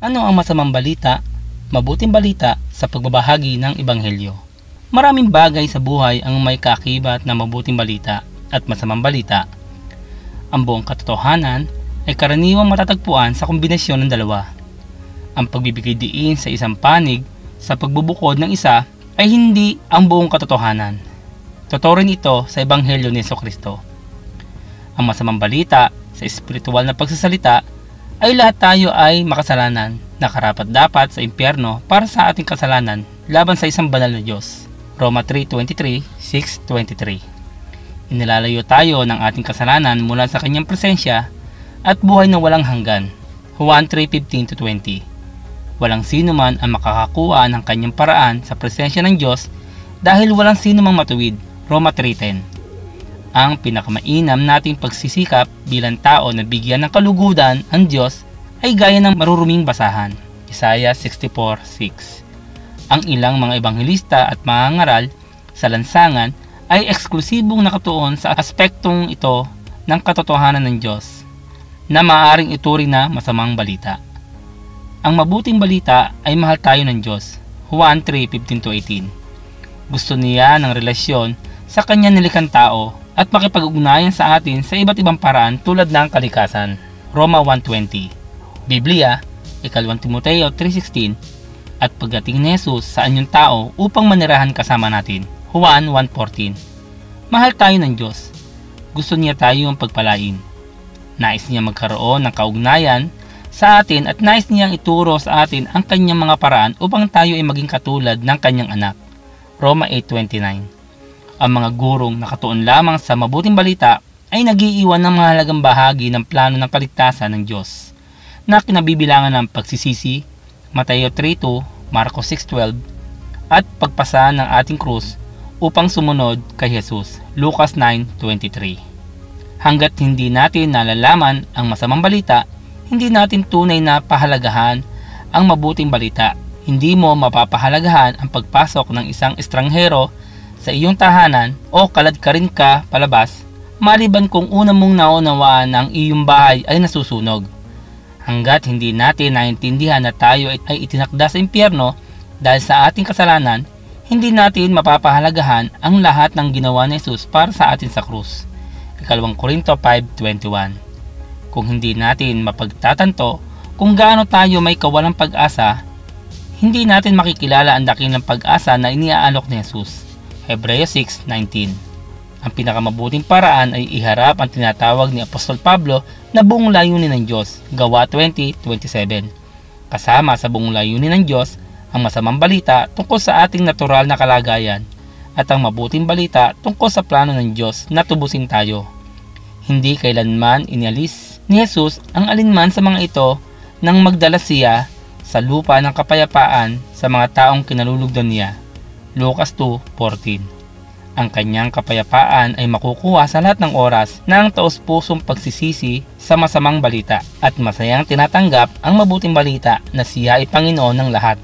Ano ang masamang balita, mabuting balita sa pagbabahagi ng Ebanghelyo? Maraming bagay sa buhay ang may kaakibat na mabuting balita at masamang balita. Ang buong katotohanan ay karaniwang matatagpuan sa kombinasyon ng dalawa. Ang pagbibigay diin sa isang panig sa pagbubukod ng isa ay hindi ang buong katotohanan. Totoo rin ito sa Ebanghelyo ni Jesucristo. Ang masamang balita sa espiritual na pagsasalita ay lahat tayo ay makasalanan na karapat-dapat sa impyerno para sa ating kasalanan laban sa isang banal na Diyos. Roma 3:23, 6:23. Inilalayo tayo ng ating kasalanan mula sa kanyang presensya at buhay na walang hanggan. Juan 3:15-20. Walang sino man ang makakakuha ng kanyang paraan sa presensya ng Diyos dahil walang sino mang matuwid. Roma 3:10. Ang pinakamainam nating pagsisikap bilang tao na bigyan ng kalugudan ang Diyos ay gaya ng maruruming basahan. Isaiah 64:6. Ang ilang mga ebanghelista at mangangaral sa lansangan ay eksklusibong nakatuon sa aspektong ito ng katotohanan ng Diyos na maaaring ituring na masamang balita. Ang mabuting balita ay mahal tayo ng Diyos. Juan 3:15-18. Gusto niya ng relasyon sa kanyang nilikhang tao at makipag-ugnayan sa atin sa iba't ibang paraan tulad ng kalikasan. Roma 1:20. Biblia, 2 Timoteo 3:16 at pagdating ni Jesus sa anyong tao upang manirahan kasama natin. Juan 1:14. Mahal tayo ng Diyos. Gusto niya tayong pagpalain. Nais niya magkaroon ng kaugnayan sa atin at nais niyang ituro sa atin ang kanyang mga paraan upang tayo ay maging katulad ng kanyang anak. Roma 8:29. Ang mga gurong nakatuon lamang sa mabuting balita ay nag-iiwan ng mahalagang bahagi ng plano ng kaligtasan ng Diyos na kinabibilangan ng pagsisisi, Mateo 3:2, Marcos 6:12 at pagpasa ng ating krus upang sumunod kay Jesus, Lucas 9:23. Hanggat hindi natin nalalaman ang masamang balita, hindi natin tunay na pahalagahan ang mabuting balita. Hindi mo mapapahalagahan ang pagpasok ng isang estranghero sa iyong tahanan o kaladkarin ka palabas maliban kung una mong naunawaan na ang iyong bahay ay nasusunog. Hanggat hindi natin naintindihan na tayo ay itinakda sa impyerno dahil sa ating kasalanan, hindi natin mapapahalagahan ang lahat ng ginawa ni Jesus para sa atin sa krus. 2 Korinto 5:21. Kung hindi natin mapagtatanto kung gaano tayo may kawalang pag-asa, hindi natin makikilala ang dakilang pag-asa na iniaalok ni Jesus. Hebreo 6:19. Ang pinakamabuting paraan ay iharap ang tinatawag ni Apostol Pablo na buong layunin ng Diyos, Gawa 20:27. Kasama sa buong layunin ng Diyos, ang masamang balita tungkol sa ating natural na kalagayan at ang mabuting balita tungkol sa plano ng Diyos na tubusin tayo. Hindi kailanman inalis ni Jesus ang alinman sa mga ito nang magdala siya sa lupa ng kapayapaan sa mga taong kinalulugdan niya. Lucas 2:14. Ang kanyang kapayapaan ay makukuha sa lahat ng oras ng taos-pusong pagsisisi sa masamang balita at masayang tinatanggap ang mabuting balita na siya ay Panginoon ng lahat.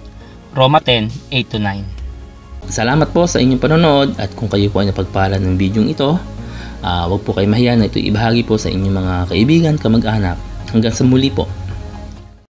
Roma 10:8-9. Salamat po sa inyong panonood at kung kayo po ay napagpala ng bidyong ito, huwag po kayo mahiya na ito ibahagi po sa inyong mga kaibigan, kamag-anak. Hanggang sa muli po.